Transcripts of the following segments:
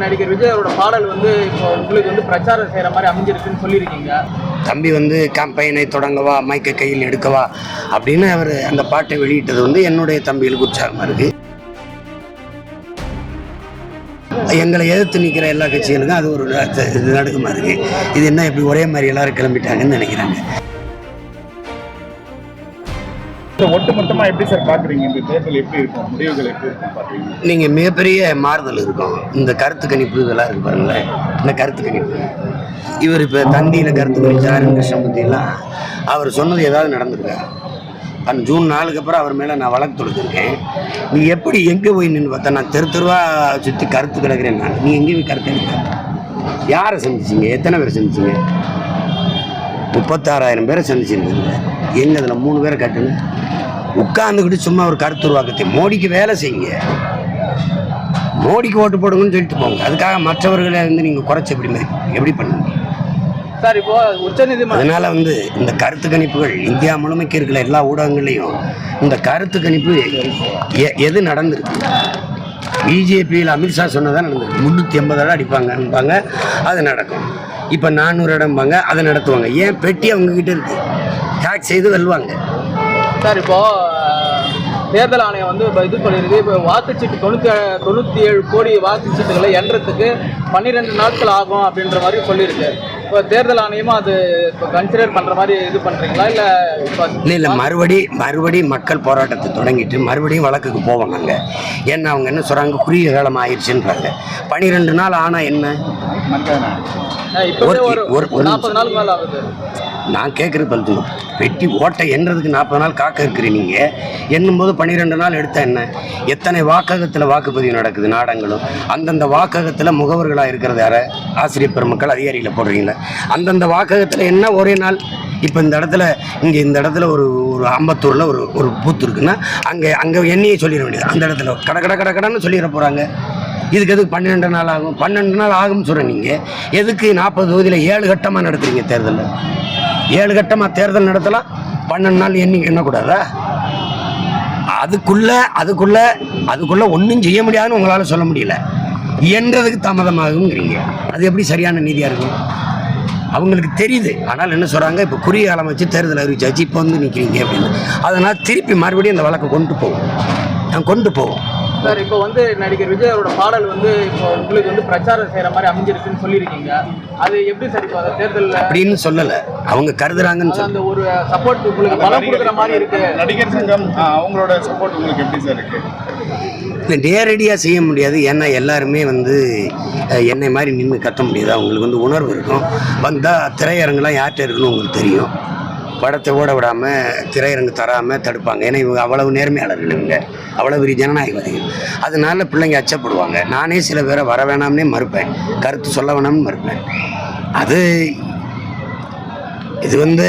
நடிகர் விஜய் அவரோட பாடல் வந்து இப்போ உங்களுக்கு வந்து பிரச்சாரம் செய்யற மாதிரி அமைஞ்சிருக்குன்னு சொல்லியிருக்கீங்க. தம்பி வந்து கேம்பெயினை தொடங்கவா, மைக்கை கையில் எடுக்கவா அப்படின்னு அவர் அந்த பாட்டை வெளியிட்டது வந்து என்னுடைய தம்பிகளுக்கு உற்சாகமாக இருக்கு. எங்களை எதிர்த்து நிற்கிற எல்லா கட்சிகளுக்கும் அது ஒரு நடுக்கமாக இருக்கு. இது என்ன இப்படி ஒரே மாதிரி எல்லாரும் கிளம்பிட்டாங்கன்னு நினைக்கிறாங்க. ஒட்டுமொத்தமாக எப்படி சார் பார்க்குறீங்க? இந்த தேர்தல் எப்படி இருக்கும், முடிவுகள் எப்படி இருக்கும் பார்க்குறீங்க? நீங்கள் மிகப்பெரிய மாறுதல் இருக்கும். இந்த கருத்து கணிப்பு இதெல்லாம் இருக்கு பாருங்களேன். இந்த கருத்து கணிப்பு இவர் இப்போ தந்தியில் கருத்து கணிச்சார் கிருஷ்ணமூர்த்திலாம் அவர் சொன்னது ஏதாவது நடந்திருக்காரு. அந்த ஜூன் 4க்கு அப்புறம் அவர் மேலே நான் வழக்கு தொடுத்திருக்கேன். நீ எப்படி எங்கே போய் நின்று பார்த்தா நான் தெருவா சுற்றி கருத்து கிடக்கிறேன். நான் நீ எங்கே போய் கருத்து எடுக்க? யாரை சந்திச்சிங்க? எத்தனை பேரை சந்திச்சிங்க? 36,000 பேரை சந்திச்சிருக்கீங்க. எங்க அதில் 3 பேரை கட்டுங்க. உட்கார்ந்துக்கிட்டு சும்மா ஒரு கருத்து உருவாக்கத்தை மோடிக்கு வேலை செய்யுங்க. மோடிக்கு ஓட்டு போடுங்கன்னு சொல்லிட்டு போங்க. அதுக்காக மற்றவர்களை வந்து நீங்கள் குறைச்சி எப்படி பண்ணுங்க சார்? இப்போ உச்சநீதிமன்றம் அதனால வந்து இந்த கருத்து கணிப்புகள் இந்தியா முழுமைக்கு இருக்கிற எல்லா ஊடகங்களையும் இந்த கருத்து கணிப்பு எது நடந்திருக்கு? பிஜேபியில் அமித்ஷா சொன்னதான் நடந்திருக்கு. 380 இடம் அடிப்பாங்கன்பாங்க, அது நடக்கும். இப்போ 400 இடம்பாங்க, அதை நடத்துவாங்க. ஏன்? பெட்டி அவங்ககிட்ட இருக்கு, ஹேக் செய்து வெல்வாங்க. சார் இப்போ தேர்தல் ஆணையம் வந்து இது பண்ணியிருக்கு. இப்போ வாக்குச்சீட்டு 97 கோடி வாக்குச்சீட்டுகளை எண்ணுறதுக்கு 12 நாட்கள் ஆகும் அப்படின்ற மாதிரி சொல்லியிருக்கு. இப்போ தேர்தல் ஆணையமும் அது இப்போ கன்சிடர் பண்ணுற மாதிரி இது பண்ணுறீங்களா? இல்லை மறுபடி மக்கள் போராட்டத்தை தொடங்கிட்டு மறுபடியும் வழக்குக்கு போவோம் நாங்கள். ஏன்னா அவங்க என்ன சொல்கிறாங்க, குறுகிய காலம் ஆயிடுச்சுன்றாங்க. 12 நாள் ஆனால் என்ன? இப்போ ஒரு 40 நாள் மேலே ஆகுது. நான் கேட்குறது பல்து பெட்டி ஓட்டை எண்ணுறதுக்கு 40 நாள் காக்க இருக்கிறீங்க. நீங்கள் எண்ணும்போது 12 நாள் எடுத்தால் என்ன? எத்தனை வாக்ககத்தில் வாக்குப்பதிவு நடக்குது நாடங்களும். அந்தந்த வாக்ககத்தில் முகவர்களாக இருக்கிறது யார? ஆசிரியர் பெருமக்கள், அதிகாரிகளை போடுறீங்களே. அந்தந்த வாக்ககத்தில் என்ன ஒரே நாள்? இப்போ இந்த இடத்துல இந்த இடத்துல ஒரு அம்பத்தூரில் ஒரு பூத்து இருக்குன்னா அங்கே எண்ணியை சொல்லிட வேண்டியது. அந்த இடத்துல கடன்னு சொல்லிட போகிறாங்க. இதுக்கு எதுக்கு 12 நாள் ஆகும்? 12 நாள் ஆகும்னு சொல்கிறேன். நீங்கள் எதுக்கு 40 தொகுதியில் 7 கட்டமாக நடத்துறீங்க தேர்தலில்? 7 கட்டமாக தேர்தல் நடத்தலாம், 12 நாள் எண்ணக்கூடாதா? அதுக்குள்ள ஒன்றும் செய்ய முடியாதுன்னு உங்களால் சொல்ல முடியல. என்றதுக்கு தாமதமாகுங்கிறீங்க. அது எப்படி சரியான நீதியாக இருக்கும்? அவங்களுக்கு தெரியுது. ஆனால் என்ன சொல்கிறாங்க, இப்போ குறுகிய காலம் வச்சு தேர்தல் அறிவிச்சாச்சு, இப்போ வந்து நிற்கிறீங்க அப்படின்னு. அதனால் திருப்பி மறுபடியும் அந்த வழக்கை கொண்டு போவோம். சார் இப்போ வந்து நடிகர் விஜய் அவரோட பாடல் வந்து இப்போ உங்களுக்கு வந்து பிரச்சாரம் செய்யற மாதிரி அமைஞ்சிருக்குன்னு சொல்லியிருக்கீங்க. அது எப்படி சார் இப்போ அந்த தேர்தலில் அப்படின்னு சொல்லலை, அவங்க கருதுறாங்கன்னு அந்த ஒரு சப்போர்ட் உங்களுக்கு பலம் கொடுக்குற மாதிரி இருக்கு. நடிகர் சங்கம் அவங்களோட சப்போர்ட் உங்களுக்கு எப்படி சார் இருக்கு? இல்லை, நேரடியாக செய்ய முடியாது. ஏன்னா எல்லாருமே வந்து என்னை மாதிரி நின்று கத்த முடியாது. அவங்களுக்கு வந்து உணர்வு இருக்கும். வந்தால் திரையரங்குலாம் யார்கிட்ட இருக்குன்னு உங்களுக்கு தெரியும். படத்தை ஓட விடாமல் திரையரங்கு தராமல் தடுப்பாங்க. ஏன்னா இவங்க அவ்வளவு நேர்மையாளர்கள், இவங்க அவ்வளோ பெரிய ஜனநாயகவாதிகள். அதனால பிள்ளைங்க அச்சப்படுவாங்க. நானே சில பேரை வர வேணாம்னே மறுப்பேன், கருத்து சொல்ல வேணாம்னு மறுப்பேன். இது வந்து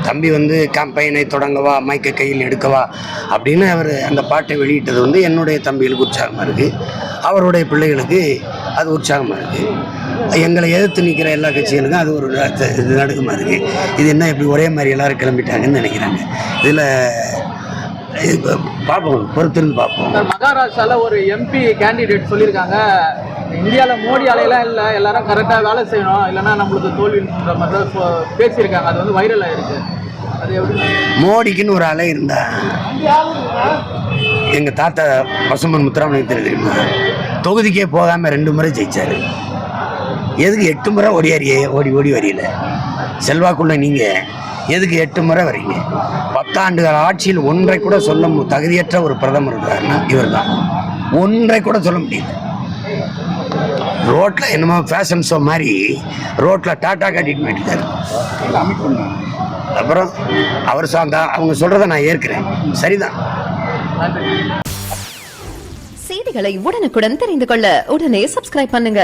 தம்பி வந்து கேம்பெயினை தொடங்கவா, மைக்கை கையில் எடுக்கவா அப்படின்னு அவர் அந்த பாட்டை வெளியிட்டது வந்து என்னுடைய தம்பிகளுக்கு உற்சாகமாக இருக்குது. அவருடைய பிள்ளைகளுக்கு அது உற்சாகமாக இருக்குது. எங்களை எதிர்த்து நிற்கிற எல்லா கட்சிகளுக்கும் அது ஒரு நடுக்கமாக இருக்குது. இது என்ன இப்படி ஒரே மாதிரி எல்லாரும் கிளம்பிட்டாங்கன்னு நினைக்கிறாங்க. இதில் பார்ப்போம், பொறுத்திருந்து பார்ப்போம். மகாராஷ்டிராவில் ஒரு எம்பி கேண்டிடேட் சொல்லியிருக்காங்க, இந்தியாவில் மோடி அலையெல்லாம் இல்லை, எல்லாரும் கரெக்டாக வேலை செய்யணும், இல்லைன்னா நம்மளுக்கு தோல்வின்ற மாதிரி தான் பேசியிருக்காங்க. அது வந்து வைரல் ஆயிருக்கு. அது எப்படி? மோடிக்குன்னு ஒரு அலை இருந்தா எங்கள் தாத்தா பசுமன் முத்துராமலிங்க தெரியுமா? தொகுதிக்கே போகாமல் 2 முறை ஜெயிச்சார். எதுக்கு 8 முறை ஓடி வரையில? செல்வாக்குள்ள நீங்கள் எதுக்கு 8 முறை வரீங்க? 10 ஆண்டுகள் ஆட்சியில் ஒன்றை கூட சொல்ல தகுதியற்ற ஒரு பிரதமர் இருக்கிறாருன்னா இவர் தான். ஒன்றை கூட சொல்ல முடியல. ரோட்டில் என்னமோ ஃபேஷன் ஷோ மாதிரி ரோட்டில் டாட்டா காட்டிட்டு போயிட்டுருக்காரு. அப்புறம் அவர் அவங்க சொல்கிறத நான் ஏற்கிறேன், சரிதான். செய்திகளை உடனுக்குடன் தெரிந்து கொள்ள உடனே சப்ஸ்கிரைப் பண்ணுங்க.